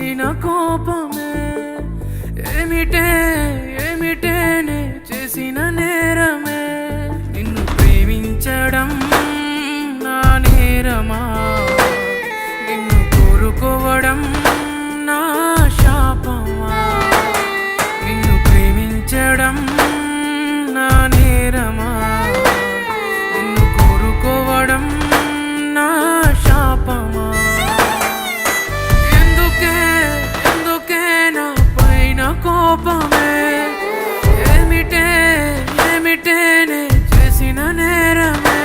పైన కోపమే ఏమిటే ఏమిటే నే చేసిన నేరమే నిన్ను ప్రేమించడం నా నేరమా నిన్ను కోరుకోవడం నా శాపమా నిన్ను ప్రేమించడం నా నేరమా నిన్ను కోరుకోవడం నా శాపమా ఎందుకే ఎందుకే నా పైన కోపమే ఏమిటే ఏమిటే నే చేసిన నేరమే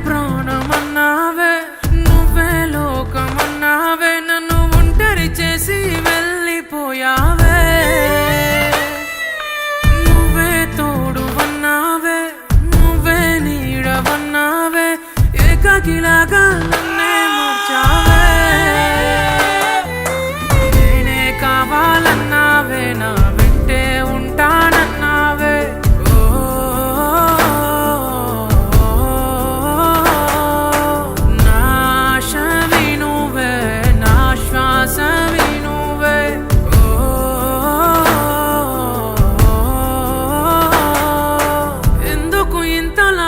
ప్రాణమన్నావే నువ్వే లోకమన్నావే నన్ను ఒంటరి చేసి వెళ్ళిపోయావే నువ్వే తోడువన్నావే నువ్వే నీడవన్నావే ఏకాకిలాగా నన్నే మార్చావే నేనే కావాలన్నావే నా వెంటే ఉంటానన్నావే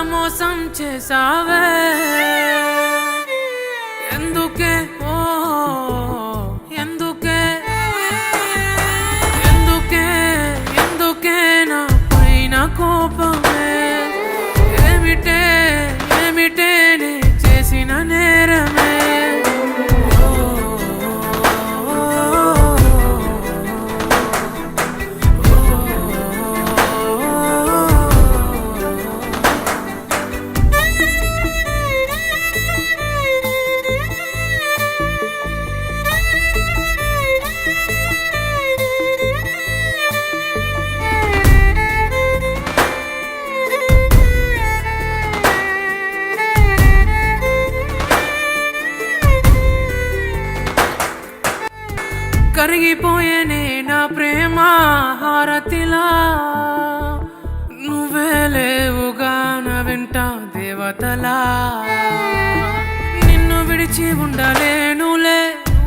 మోసం చేసావే ఎందుకే ఓ ఎందుకే ఎందుకే ఎందుకే నా పైన కోపమే ఏమిటే ఏమిటే నే చేసిన నేరమే కరిగిపోయేనే నా ప్రేమ హారతిలా నువ్వే లేవుగా నా వెంట దేవతలా నిన్ను విడిచి ఉండలేనులే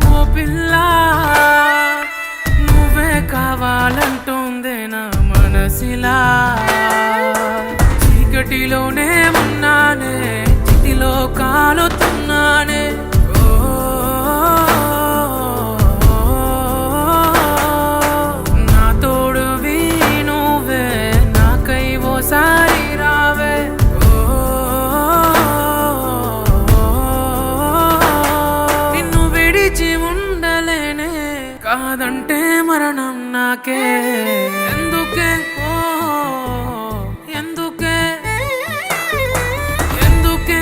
ఓ పిల్ల నువ్వే కావాలంటుందే నా మనసిలా చీకటిలోనే ఉన్నానే చితిలో కాలుతున్నానే కాదంటే మరణం నాకే ఎందుకే ఓ ఎందుకే ఎందుకే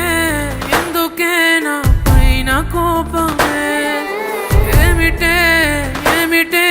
ఎందుకే నా పైన కోపమే ఏమిటే ఏమిటే